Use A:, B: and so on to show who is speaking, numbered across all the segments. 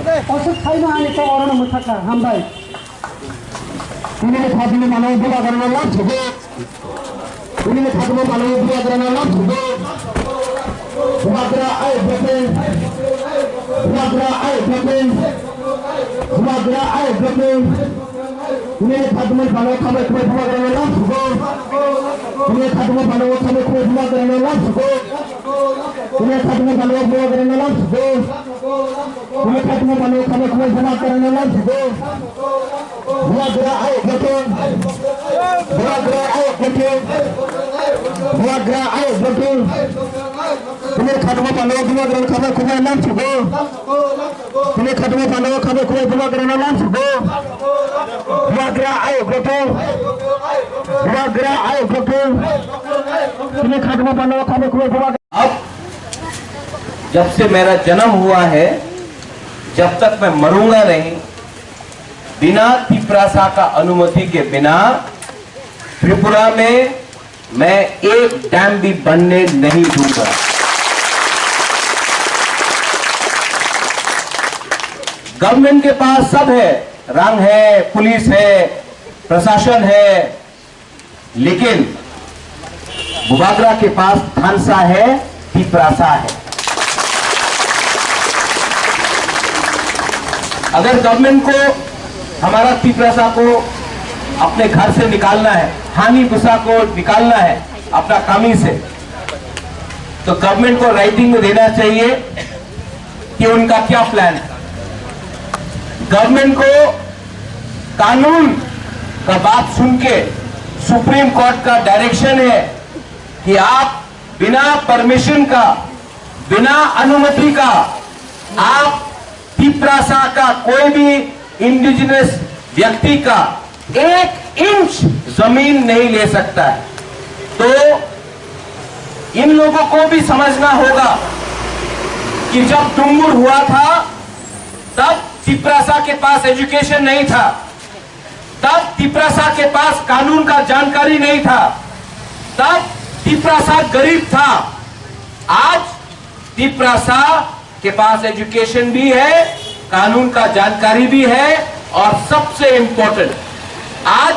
A: छैन अहिलेको अरूमा थाका हामीलाई
B: उनीले थाहा मानव बुढा गर्न लाग्छ उनीले थाहा मानव बुढा गर्न लाग्छ Sumatera ayo Brooklyn Sumatera ayo Brooklyn Sumatera ayo Brooklyn ini khadmat balo khabe khoi bhuma karne la sugo ini khadmat balo khabe khoi bhuma karne la sugo ini khadmat balo bhuma karne la sugo ini khadmat balo khabe khoi bhuma karne la sugo Sumatera ayo Brooklyn Sumatera ayo Brooklyn Sumatera ayo Brooklyn ini khadmat balo bhuma karne khabe khoi la sugo ini khadmat balo khabe khoi bhuma karne la sugo Sumatera ayo Brooklyn Sumatera ayo Brooklyn ini khadmat balo khabe khoi bhuma
C: अब जब से मेरा जन्म हुआ है जब तक मैं मरूंगा नहीं बिना तिपरासा का अनुमति के बिना त्रिपुरा में मैं एक डैम भी बनने नहीं दूंगा। गवर्नमेंट के पास सब है, रंग है, पुलिस है, प्रशासन है, लेकिन बुबागरा के पास थानसा है, तिपरासा है। अगर गवर्नमेंट को हमारा तिपरासा को अपने घर से निकालना है, हानि गुस्सा को निकालना है अपना कामी से, तो गवर्नमेंट को राइटिंग में देना चाहिए कि उनका क्या प्लान है। गवर्नमेंट को कानून का बात सुन के सुप्रीम कोर्ट का डायरेक्शन है कि आप बिना परमिशन का, बिना अनुमति का आप तिपरासा का कोई भी इंडिजिनस व्यक्ति का 1 इंच जमीन नहीं ले सकता है। तो इन लोगों को भी समझना होगा कि जब टुंगुर हुआ था तब तिपरासा के पास एजुकेशन नहीं था, तब तिपरासा के पास कानून का जानकारी नहीं था, तब तिपरासा गरीब था। आज तिपरासा के पास एजुकेशन भी है, कानून का जानकारी भी है, और सबसे इंपॉर्टेंट आज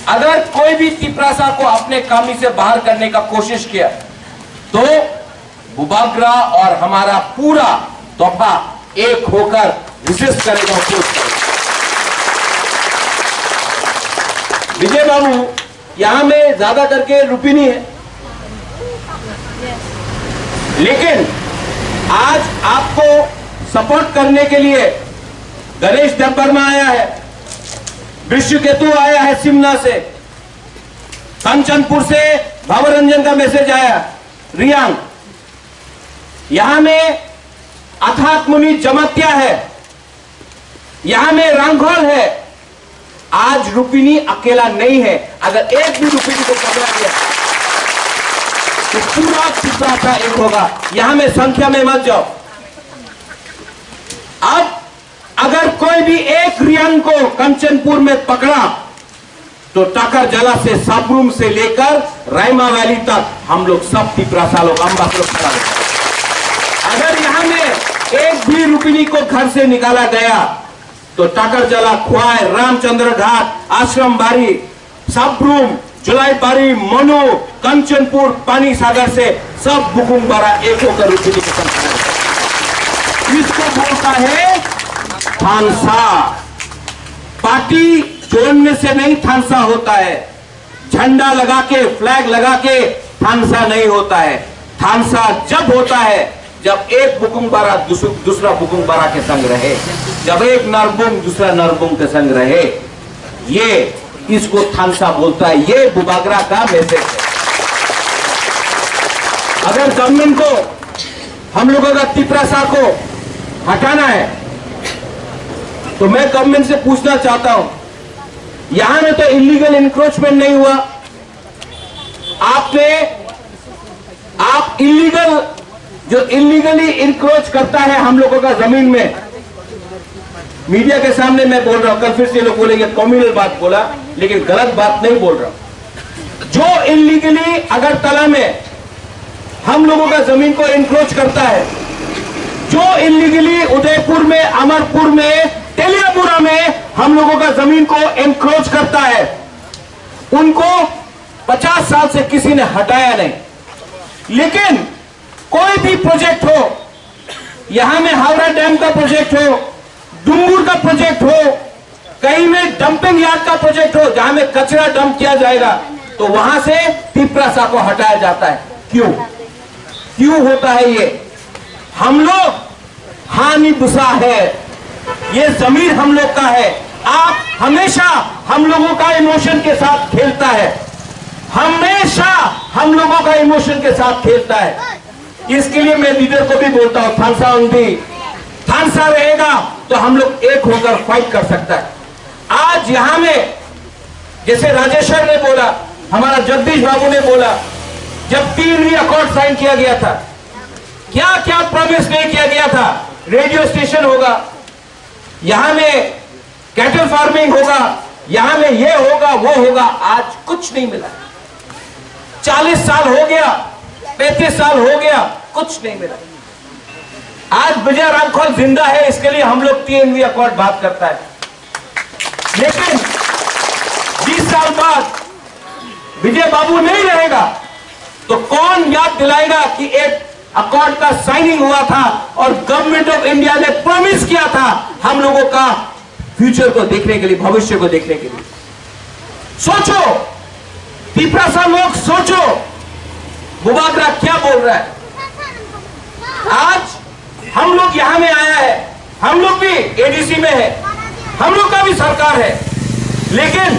C: अगर कोई भी तिपरासा को अपने कामी से बाहर करने का कोशिश किया तो बुबागरा और हमारा पूरा तोहफा एक होकर रिसिस्ट करेगा, अपोज करेगा। विजय बाबू यहां में ज्यादा करके रुपिनी है, लेकिन आज आपको सपोर्ट करने के लिए गणेश देवबर्मा आया है, विश्वकेतु आया है सिमना से, कंचनपुर से भावरंजन का मैसेज आया, रियांग, यहां में अथाक मुनि जमात्या है, यहां में रांघोल है। आज रुपिनी अकेला नहीं है, अगर एक भी रुपिनी को पकड़ा गया तो पूरा तिपरासा एक होगा। यहां में संख्या में मत जाओ। अब अगर कोई भी एक रियांग को कंचनपुर में पकड़ा तो टाकर जला से साबरूम से लेकर रायमा वैली तक हम लोग सब तिपरासा लोग अम्बास लोग खड़ा होते। अगर यहां में एक भी रुपिनी को घर से निकाला गया तो टाकर जला, खुआई, रामचंद्र घाट, आश्रम बारी, साबरूम, जुलाई बारी, मनु, कंचनपुर, पानी सागर से सब बुकुंग बारा एक होकर रुपिनी के संग खड़ा होता। इसको बोलता है थानसा। पार्टी जोड़ने से नहीं थानसा होता है, झंडा लगा के, फ्लैग लगा के थानसा नहीं होता है। थानसा जब होता है जब एक बुकुंग बारा दूसरा बुकुंग बारा के संग रहे, जब एक नरबुंग दूसरा नरबुंग के संग रहे, ये इसको थानसा बोलता है। ये बुबागरा का मैसेज है। अगर गवर्नमेंट को हम लोगों का तिपरासा को हटाना है तो मैं गवर्नमेंट से पूछना चाहता हूं, यहां में तो इलीगल इंक्रोचमेंट नहीं हुआ, आप इलीगल जो इलीगली इंक्रोच करता है हम लोगों का जमीन में, मीडिया के सामने मैं बोल रहा हूं, कल फिर से लोग बोलेंगे कम्युनल बात बोला, लेकिन गलत बात नहीं बोल रहा हूं। जो इलीगली अगरतला में हम लोगों का जमीन को इंक्रोच करता है, जो इलीगली उदयपुर में, अमरपुर में, तेलियापुरा में हम लोगों का जमीन को एनक्रोच करता है, उनको 50 साल से किसी ने हटाया नहीं। लेकिन कोई भी प्रोजेक्ट हो, यहां में हावड़ा डैम का प्रोजेक्ट हो, डुंगुर का प्रोजेक्ट हो, कहीं में डंपिंग यार्ड का प्रोजेक्ट हो जहां में कचरा डंप किया जाएगा, तो वहां से तिपरासा को हटाया जाता है। क्यों होता है ये? हम लोग हानि बुसा है, ये जमीन हम लोग का है। आप हमेशा हम लोगों का इमोशन के साथ खेलता है, हमेशा हम लोगों का इमोशन के साथ खेलता है। इसके लिए मैं लीडर को भी बोलता हूं, थानसा उंधी, थानसा रहेगा तो हम लोग एक होकर फाइट कर सकता है। आज यहां में जैसे राजेश्वर ने बोला, हमारा जगदीश बाबू ने बोला, जब 3 अकॉर्ड साइन किया गया था, क्या क्या प्रॉमिस नहीं किया गया था? रेडियो स्टेशन होगा, यहां में कैटल फार्मिंग होगा, यहां में ये होगा वो होगा, आज कुछ नहीं मिला। 40 साल हो गया, 35 साल हो गया, कुछ नहीं मिला। आज विजय रामखोल जिंदा है, इसके लिए हम लोग TNV अकॉर्ड बात करता है। लेकिन 20 साल बाद विजय बाबू नहीं रहेगा तो कौन याद दिलाएगा कि एक अकॉर्ड का साइनिंग हुआ था और गवर्नमेंट ऑफ इंडिया ने प्रॉमिस किया था हम लोगों का फ्यूचर को देखने के लिए, भविष्य को देखने के लिए। सोचो तिपरासा लोग, सोचो बुबागरा क्या बोल रहा है। आज हम लोग यहां में आया है, हम लोग भी ADC में है, हम लोग का भी सरकार है, लेकिन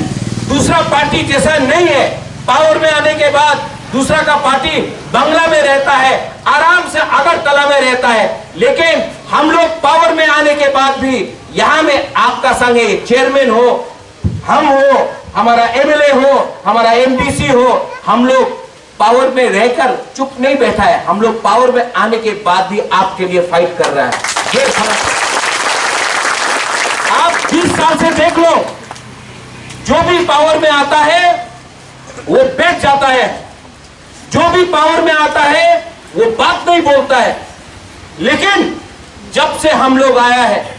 C: दूसरा पार्टी जैसा नहीं है। पावर में आने के बाद दूसरा का पार्टी बंगला में रहता है, आराम से अगरतला में रहता है, लेकिन हम लोग पावर में आने के बाद भी यहां में आपका संग चेयरमैन हो, हम हो, हमारा MLA हो, हमारा MDC हो, हम लोग पावर में रहकर चुप नहीं बैठा है, हम लोग पावर में आने के बाद भी आपके लिए फाइट कर रहा है। ये फर्क है। आप 20 साल से देख लो, जो भी पावर में आता है वो बैठ जाता है, जो भी पावर में आता है वो बात नहीं बोलता है। लेकिन जब से हम लोग आया है,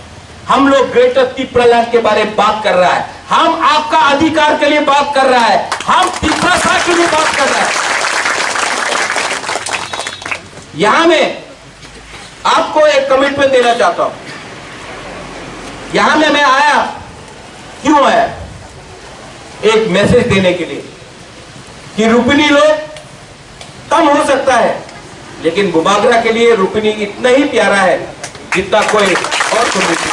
C: हम लोग ग्रेटर तिपरालैंड के बारे में बात कर रहा है, हम आपका अधिकार के लिए बात कर रहा है, हम तिपरासा के लिए बात कर रहा है। यहां में आपको एक कमिटमेंट देना चाहता हूं। यहां में मैं आया, क्यों आया? एक मैसेज देने के लिए कि रुपनी लोग कम हो सकता है, लेकिन बुबागरा के लिए रुपनी इतना ही प्यारा है जितना कोई और कम्युनिटी।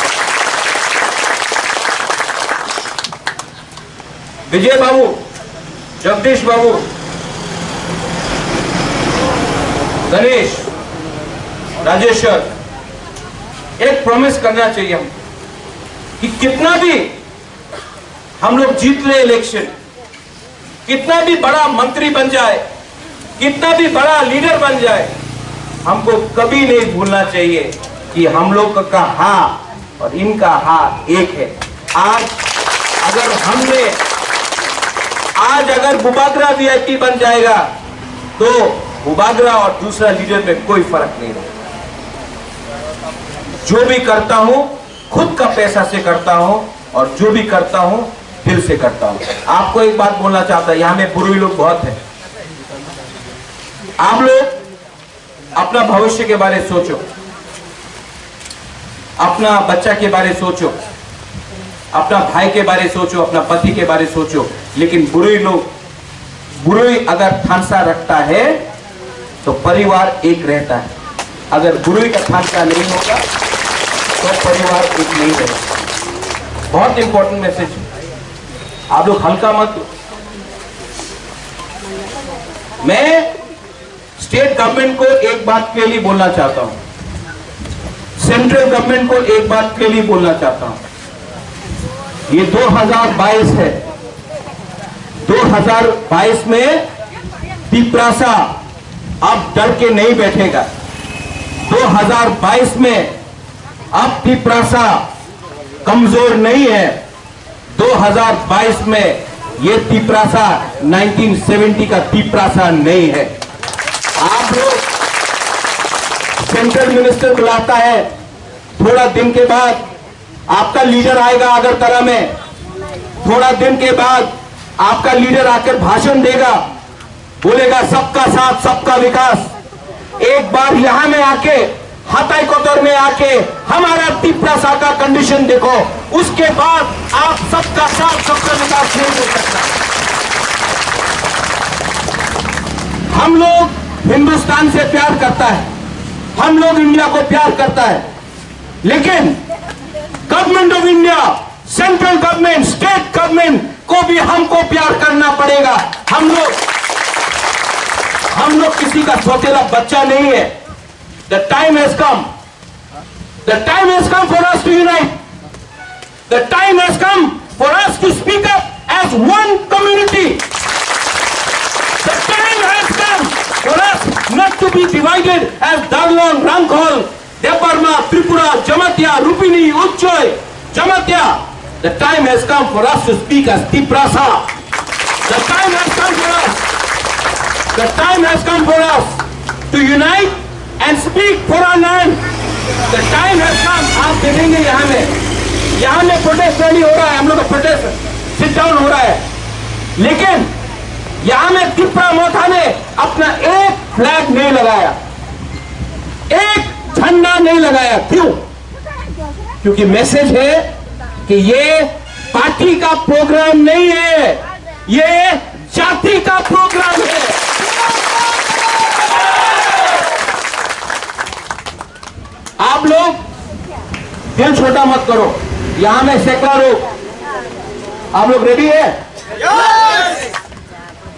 C: विजय बाबू, जगदीश बाबू, गणेश, राजेश्वर, एक प्रॉमिस करना चाहिए हम कि कितना भी हम लोग जीत ले इलेक्शन, कितना भी बड़ा मंत्री बन जाए, कितना भी बड़ा लीडर बन जाए, हमको कभी नहीं भूलना चाहिए कि हम लोग का हाथ और इनका हाथ एक है। आज अगर बुबागरा VIP बन जाएगा तो बुबागरा और दूसरा लीडर में कोई फर्क नहीं रहेगा। जो भी करता हूं खुद का पैसा से करता हूं और जो भी करता हूं दिल से करता हूं। आपको एक बात बोलना चाहता हूं, यहां में बुरुई लोग बहुत हैं। आप लोग अपना भविष्य के बारे में सोचो, अपना बच्चा के बारे में सोचो, अपना भाई के बारे में सोचो, अपना पति के बारे में सोचो। लेकिन बुरुई अगर थानसा रखता है तो परिवार एक रहता है। अगर बुरुई का थानसा नहीं होगा तो परिवार एक नहीं रहेगा। बहुत इंपॉर्टेंट मैसेज, आप लोग हल्का मत लो। मैं स्टेट गवर्नमेंट को एक बात के लिए बोलना चाहता हूं, सेंट्रल गवर्नमेंट को एक बात के लिए बोलना चाहता हूं। ये 2022 है, 2022 में तिपरासा अब डर के नहीं बैठेगा। 2022 में अब तिपरासा कमजोर नहीं है। 2022 में ये तिपरासा 1970 का तिपरासा नहीं है। आप लोग सेंट्रल मिनिस्टर बुलाता है, थोड़ा दिन के बाद आपका लीडर आएगा अगरतला में, थोड़ा दिन के बाद आपका लीडर आकर भाषण देगा, बोलेगा सबका साथ सबका विकास। एक बार यहां में आके हताई कोतर में आके हमारा तिपरासा का कंडीशन देखो, उसके बाद आप सबका साथ सबका विकास नहीं हो सकता। हम लोग हिंदुस्तान से प्यार करता है, हम लोग इंडिया को प्यार करता है, लेकिन government of India, central government, state government को भी हमको प्यार करना पड़ेगा। हम लोग किसी का सौतेला बच्चा नहीं है। The time has come. The time has come for us to unite. The time has come for us to speak up as one community. The time has come for us not to be divided as Daglon, Rangkhol, Deparma, Tripura, Jamatia, Rupini, Uchchoy, Jamatia. The time has come for us to speak as Tiprasa. The time has come for us. The time has come for us to unite and speak for our land. The time has come. आप देखेंगे यहाँ में protest rally हो रहा है, हम लोग का प्रोटेस्ट सिट डाउन हो रहा है, लेकिन यहाँ में तिपरा मोथा ने अपना एक फ्लैग नहीं लगाया, एक झंडा नहीं लगाया। क्यों? क्योंकि मैसेज है कि ये पार्टी का प्रोग्राम नहीं है, ये जाति का प्रोग्राम है। आप लोग दिल छोटा मत करो, यहां में सैकड़ों लोग, आप लोग रेडी है?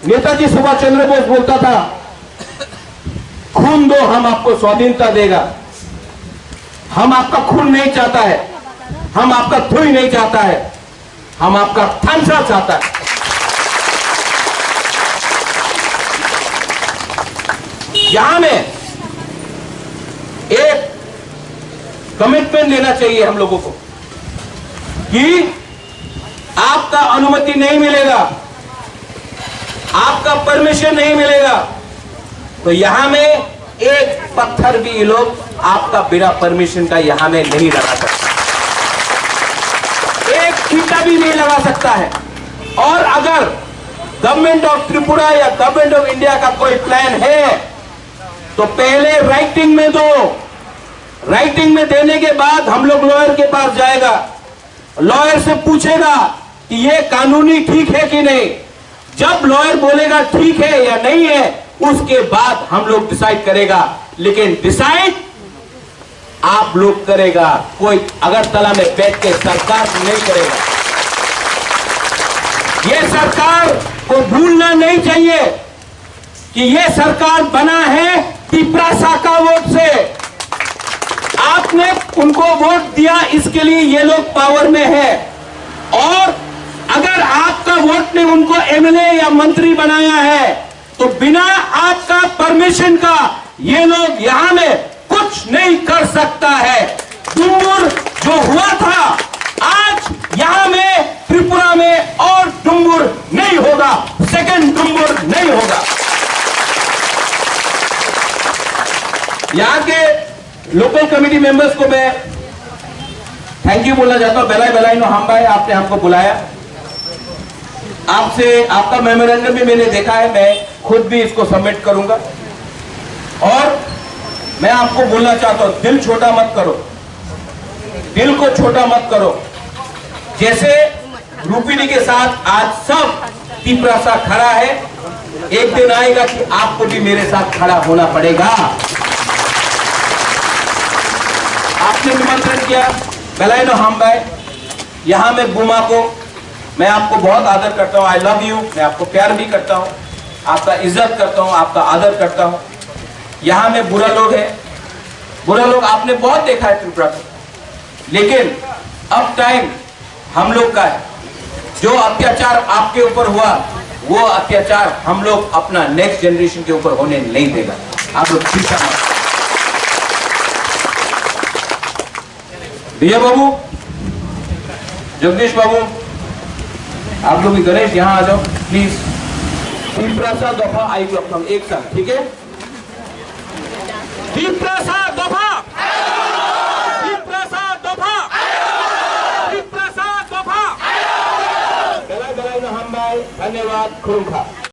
C: नेताजी सुभाष चंद्र बोस बोलता था, खून दो हम आपको स्वाधीनता देगा। हम आपका खून नहीं चाहता है, हम आपका थुई नहीं चाहता है, हम आपका थांसा चाहता है। यहां में एक कमिटमेंट लेना चाहिए हम लोगों को कि आपका अनुमति नहीं मिलेगा, आपका परमिशन नहीं मिलेगा, तो यहां में एक पत्थर भी ये लोग आपका बिना परमिशन का यहां में नहीं लगा सकता, एक ईंटा भी नहीं लगा सकता है। और अगर गवर्नमेंट ऑफ त्रिपुरा या गवर्नमेंट ऑफ इंडिया का कोई प्लान है तो पहले राइटिंग में दो, राइटिंग में देने के बाद हम लोग लॉयर के पास जाएगा, लॉयर से पूछेगा कि ये कानूनी ठीक है कि नहीं। जब लॉयर बोलेगा ठीक है या नहीं है, उसके बाद हम लोग डिसाइड करेगा, लेकिन डिसाइड आप लोग करेगा, कोई अगरतला में बैठ के सरकार नहीं करेगा। ये सरकार को भूलना नहीं चाहिए कि ये सरकार बना है तिपरासा का वोट से। आपने उनको वोट दिया, इसके लिए ये लोग पावर में है, और अगर आपका वोट ने उनको एमएलए या मंत्री बनाया है तो बिना आपका परमिशन का ये लोग यहां में कुछ नहीं कर सकता है। डुम्बुर जो हुआ था, आज यहां में त्रिपुरा में और डुम्बुर नहीं होगा, सेकंड डुम्बुर नहीं होगा। यहां के लोकल कमेटी मेंबर्स को मैं थैंक यू बोलना चाहता हूं। बेलाई नो हम भाई, आपने हमको बुलाया, आपसे आपका मेमोरेंडम भी मैंने देखा है, मैं खुद भी इसको सबमिट करूंगा। और मैं आपको बोलना चाहता हूं, दिल छोटा मत करो, दिल को छोटा मत करो। जैसे रूपिनी के साथ आज सब तिपरासा खड़ा है, एक दिन आएगा कि आपको भी मेरे साथ खड़ा होना पड़ेगा। आपने निमंत्रण किया, बेलाइनो हम भाई, यहां में बुमा को मैं आपको बहुत आदर करता हूं, आई लव यू, मैं आपको प्यार भी करता हूं, आपका इज्जत करता हूं, आपका आदर करता हूं। यहां में बुरा लोग है, बुरा लोग आपने बहुत देखा है त्रिपुरा को, लेकिन अब टाइम हम लोग का है। जो अत्याचार आपके ऊपर हुआ, वो अत्याचार हम लोग अपना नेक्स्ट जनरेशन के ऊपर होने नहीं देगा। आप लोग ठीक है? भैया बाबू, जगदीश बाबू, आप लोग भी, गणेश यहां आ जाओ प्लीज। तिपरासा दफा आयुक्त एक साथ, ठीक है? तिपरासा धन्यवाद खुरुखा।